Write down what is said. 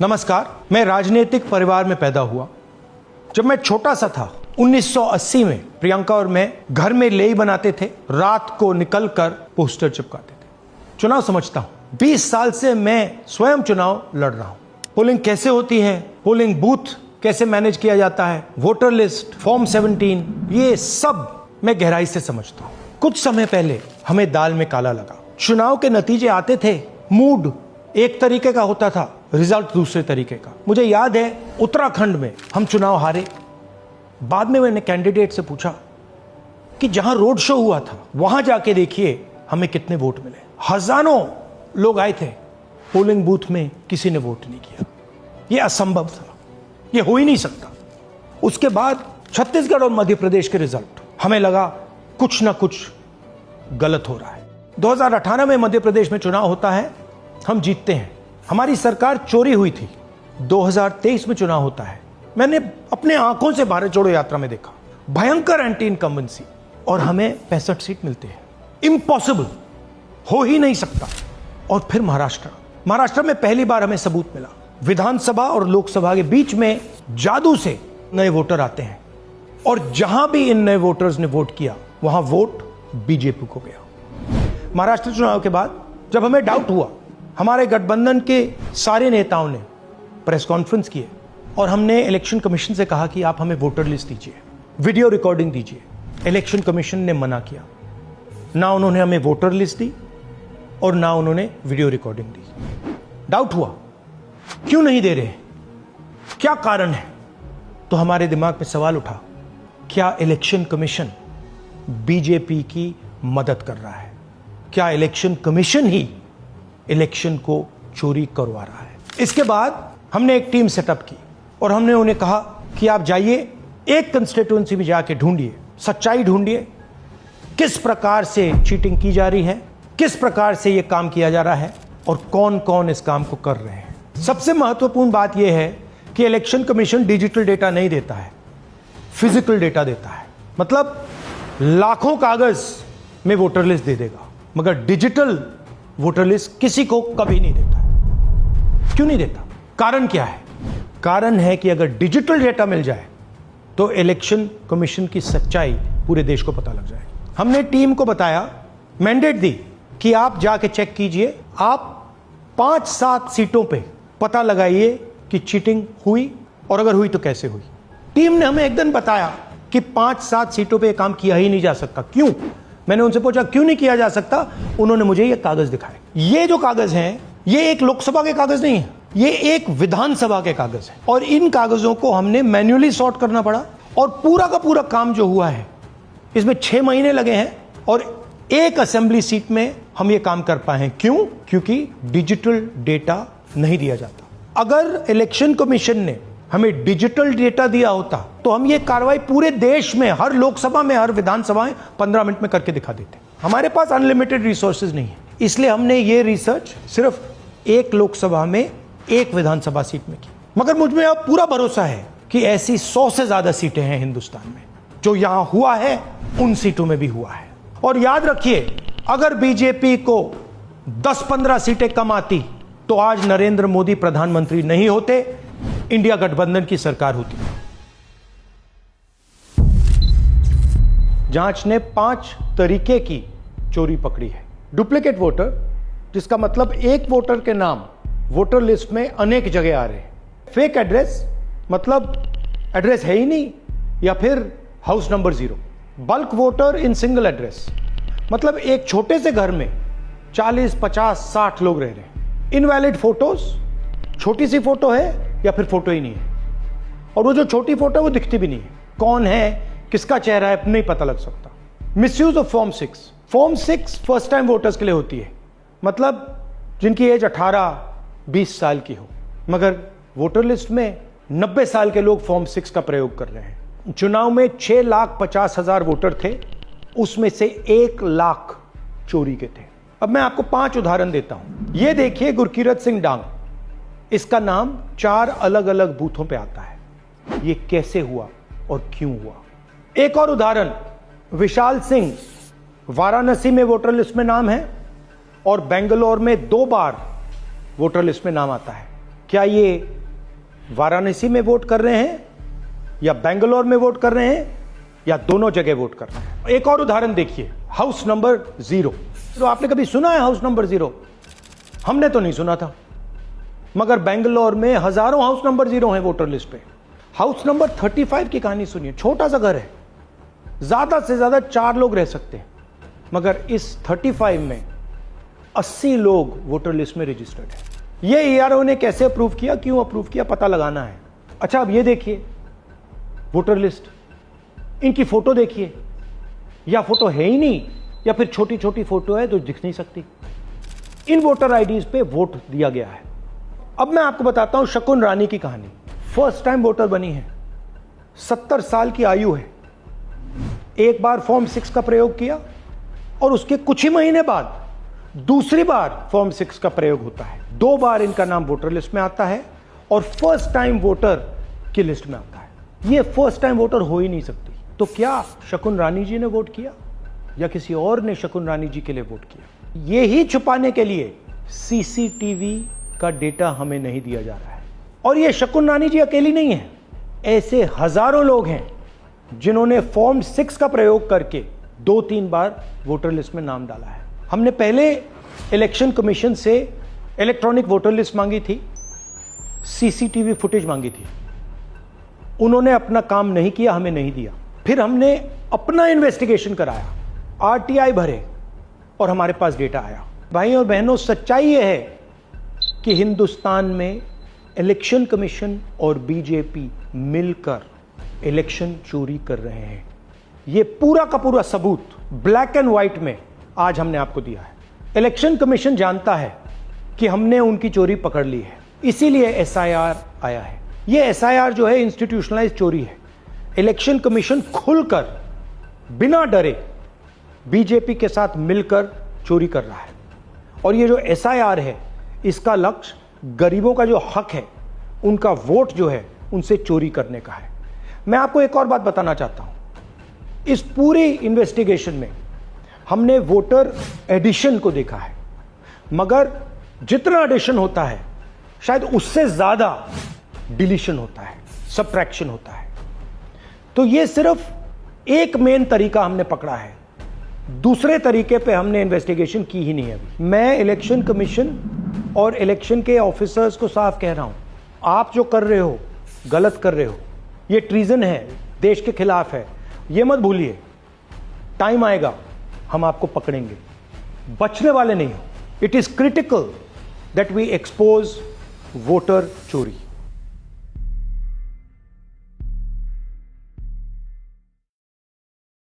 नमस्कार। मैं राजनीतिक परिवार में पैदा हुआ। जब मैं छोटा सा था 1980 में प्रियंका और मैं घर में लेई बनाते थे, रात को निकलकर पोस्टर चिपकाते थे। चुनाव समझता हूं। 20 साल से मैं स्वयं चुनाव लड़ रहा हूं। पोलिंग कैसे होती है, पोलिंग बूथ कैसे मैनेज किया जाता है, वोटर लिस्ट, फॉर्म 17, ये सब मैं गहराई से समझता हूं। कुछ समय पहले हमें दाल में काला लगा। चुनाव के नतीजे आते थे, मूड एक तरीके का होता था, रिजल्ट दूसरे तरीके का। मुझे याद है उत्तराखंड में हम चुनाव हारे। बाद में मैंने कैंडिडेट से पूछा कि जहां रोड शो हुआ था वहां जाके देखिए हमें कितने वोट मिले। हजारों लोग आए थे, पोलिंग बूथ में किसी ने वोट नहीं किया। यह असंभव था, यह हो ही नहीं सकता। उसके बाद छत्तीसगढ़ और मध्य प्रदेश के रिजल्ट, हमें लगा कुछ ना कुछ गलत हो रहा है। 2018 में मध्य प्रदेश में चुनाव होता है, हम जीतते हैं। हमारी सरकार चोरी हुई थी। 2023 में चुनाव होता है, मैंने अपने आंखों से भारत जोड़ो यात्रा में देखा, भयंकर एंटी इनकम्बेंसी, और हमें 65 सीट मिलते हैं। इम्पॉसिबल, हो ही नहीं सकता। और फिर महाराष्ट्र में पहली बार हमें सबूत मिला। विधानसभा और लोकसभा के बीच में जादू से नए वोटर आते हैं, और जहां भी इन नए वोटर्स ने वोट किया वहां वोट बीजेपी को गया। महाराष्ट्र चुनाव के बाद जब हमें डाउट हुआ, हमारे गठबंधन के सारे नेताओं ने प्रेस कॉन्फ्रेंस किए और हमने इलेक्शन कमीशन से कहा कि आप हमें वोटर लिस्ट दीजिए, वीडियो रिकॉर्डिंग दीजिए। इलेक्शन कमीशन ने मना किया। ना उन्होंने हमें वोटर लिस्ट दी और ना उन्होंने वीडियो रिकॉर्डिंग दी। डाउट हुआ, क्यों नहीं दे रहे, क्या कारण है? तो हमारे दिमाग में सवाल उठा, क्या इलेक्शन कमीशन बीजेपी की मदद कर रहा है? क्या इलेक्शन कमीशन ही इलेक्शन को चोरी करवा रहा है? इसके बाद हमने एक टीम सेटअप की और हमने उन्हें कहा कि आप जाइए, एक कंस्टिट्यूएंसी में जाके ढूंढिए, सच्चाई ढूंढिए, किस प्रकार से चीटिंग की जा रही है, किस प्रकार से यह काम किया जा रहा है और कौन कौन इस काम को कर रहे हैं। सबसे महत्वपूर्ण बात यह है कि इलेक्शन कमीशन डिजिटल डेटा नहीं देता है, फिजिकल डेटा देता है। मतलब लाखों कागज में वोटर लिस्ट दे देगा, मगर डिजिटल वोटर लिस्ट किसी को कभी नहीं देता है। क्यों नहीं देता? कारण क्या है? कारण है कि अगर डिजिटल डेटा मिल जाए तो इलेक्शन कमीशन की सच्चाई पूरे देश को पता लग जाए। हमने टीम को बताया, मैंडेट दी कि आप जाके चेक कीजिए, आप 5-7 सीटों पे पता लगाइए कि चीटिंग हुई, और अगर हुई तो कैसे हुई। टीम ने हमें एक दिन बताया कि 5-7 सीटों पे काम किया ही नहीं जा सकता। क्यों? मैंने उनसे पूछा क्यों नहीं किया जा सकता। उन्होंने मुझे ये कागज दिखाए। ये जो कागज हैं, ये एक लोकसभा के कागज नहीं है, ये एक विधानसभा के कागज है, और इन कागजों को हमने मैन्युअली सॉर्ट करना पड़ा। और पूरा का पूरा काम जो हुआ है, इसमें 6 महीने लगे हैं, और एक असेंबली सीट में हम ये काम कर पाए हैं। क्यों? क्योंकि डिजिटल डेटा नहीं दिया जाता। अगर इलेक्शन कमीशन ने हमें डिजिटल डेटा दिया होता तो हम ये कार्रवाई पूरे देश में, हर लोकसभा में, हर विधानसभा में 15 मिनट में करके दिखा देते। हमारे पास अनलिमिटेड रिसोर्सेज नहीं है, इसलिए हमने ये रिसर्च सिर्फ एक लोकसभा में, एक विधानसभा सीट में की। मगर मुझ में अब पूरा भरोसा है कि ऐसी 100 से ज्यादा सीटें हैं हिंदुस्तान में। जो यहां हुआ है उन सीटों में भी हुआ है। और याद रखिए, अगर बीजेपी को 10-15 सीटें कम आती तो आज नरेंद्र मोदी प्रधानमंत्री नहीं होते, इंडिया गठबंधन की सरकार होती। जांच ने 5 तरीके की चोरी पकड़ी है। डुप्लीकेट वोटर, जिसका मतलब एक वोटर के नाम वोटर लिस्ट में अनेक जगह आ रहे हैं। फेक एड्रेस, मतलब एड्रेस है ही नहीं या फिर house number 0। Bulk voter in single address, मतलब एक छोटे से घर में 40, 50, 60 लोग रह रहे हैं। इनवैलिड फोटोज, छोटी सी फोटो है या फिर फोटो ही नहीं है, और वो जो छोटी फोटो है वो दिखती भी नहीं है। कौन है, किसका चेहरा है, नहीं पता लग सकता। Misuse of form 6। Form 6 first time voters के लिए होती है, मतलब जिनकी एज 18-20 साल की हो, मगर वोटर लिस्ट में 90 साल के लोग फॉर्म 6 का प्रयोग कर रहे हैं। चुनाव में 6,50,000 वोटर थे, उसमें से 1 लाख चोरी के थे। अब मैं आपको 5 उदाहरण देता हूं। यह देखिए, गुरकीरत सिंह डांग, इसका नाम 4 अलग अलग बूथों पे आता है। ये कैसे हुआ और क्यों हुआ? एक और उदाहरण, विशाल सिंह, वाराणसी में वोटर लिस्ट में नाम है और बेंगलोर में 2 बार वोटर लिस्ट में नाम आता है। क्या ये वाराणसी में वोट कर रहे हैं या बेंगलोर में वोट कर रहे हैं या दोनों जगह वोट कर रहे हैं? एक और उदाहरण देखिए, हाउस नंबर 0। तो आपने कभी सुना है हाउस नंबर 0? हमने तो नहीं सुना था, मगर बेंगलोर में हजारों हाउस नंबर 0 हैं वोटर लिस्ट पे। हाउस नंबर 35 की कहानी सुनिए। छोटा सा घर है, ज्यादा से ज्यादा 4 लोग रह सकते हैं, मगर इस 35 में 80 लोग वोटर लिस्ट में रजिस्टर्ड है। ये ईआरओ ने कैसे अप्रूव किया, क्यों अप्रूव किया, पता लगाना है। अच्छा, अब ये देखिए वोटर लिस्ट, इनकी फोटो देखिए, या फोटो है ही नहीं या फिर छोटी छोटी फोटो है तो दिख नहीं सकती। इन वोटर आईडीज पे वोट दिया गया है। अब मैं आपको बताता हूं शकुन रानी की कहानी। फर्स्ट टाइम वोटर बनी है, 70 साल की आयु है। एक बार फॉर्म 6 का प्रयोग किया और उसके कुछ ही महीने बाद दूसरी बार फॉर्म 6 का प्रयोग होता है। 2 बार इनका नाम वोटर लिस्ट में आता है और फर्स्ट टाइम वोटर की लिस्ट में आता है। ये फर्स्ट टाइम वोटर हो ही नहीं सकती। तो क्या शकुन रानी जी ने वोट किया या किसी और ने शकुन रानी जी के लिए वोट किया? ये ही छुपाने के लिए सीसीटीवी का डेटा हमें नहीं दिया जा रहा है। और ये शकुन रानी जी अकेली नहीं है, ऐसे हजारों लोग हैं जिन्होंने फॉर्म 6 का प्रयोग करके 2-3 बार वोटर लिस्ट में नाम डाला है। हमने पहले इलेक्शन कमीशन से इलेक्ट्रॉनिक वोटर लिस्ट मांगी थी, सीसीटीवी फुटेज मांगी थी। उन्होंने अपना काम नहीं किया, हमें नहीं दिया। फिर हमने अपना इन्वेस्टिगेशन कराया, आरटीआई भरे और हमारे पास डेटा आया। भाइयों और बहनों, सच्चाई यह है कि हिंदुस्तान में इलेक्शन कमीशन और बीजेपी मिलकर इलेक्शन चोरी कर रहे हैं। यह पूरा का पूरा सबूत ब्लैक एंड व्हाइट में आज हमने आपको दिया है। इलेक्शन कमीशन जानता है कि हमने उनकी चोरी पकड़ ली है, इसीलिए एसआईआर आया है। यह एसआईआर जो है इंस्टीट्यूशनलाइज चोरी है। इलेक्शन कमीशन खुलकर बिना डरे बीजेपी के साथ मिलकर चोरी कर रहा है। और ये जो एसआईआर है, इसका लक्ष्य गरीबों का जो हक है, उनका वोट जो है, उनसे चोरी करने का है। मैं आपको एक और बात बताना चाहता हूं। इस पूरी इन्वेस्टिगेशन में हमने वोटर एडिशन को देखा है, मगर जितना एडिशन होता है शायद उससे ज्यादा डिलीशन होता है, सबट्रैक्शन होता है। तो ये सिर्फ एक मेन तरीका हमने पकड़ा है, दूसरे तरीके पे हमने इन्वेस्टिगेशन की ही नहीं है अभी। मैं इलेक्शन कमीशन और इलेक्शन के ऑफिसर्स को साफ कह रहा हूं, आप जो कर रहे हो गलत कर रहे हो, ये ट्रीजन है, देश के खिलाफ है। ये मत भूलिए, टाइम आएगा हम आपको पकड़ेंगे, बचने वाले नहीं हो। It is critical that we expose voter चोरी।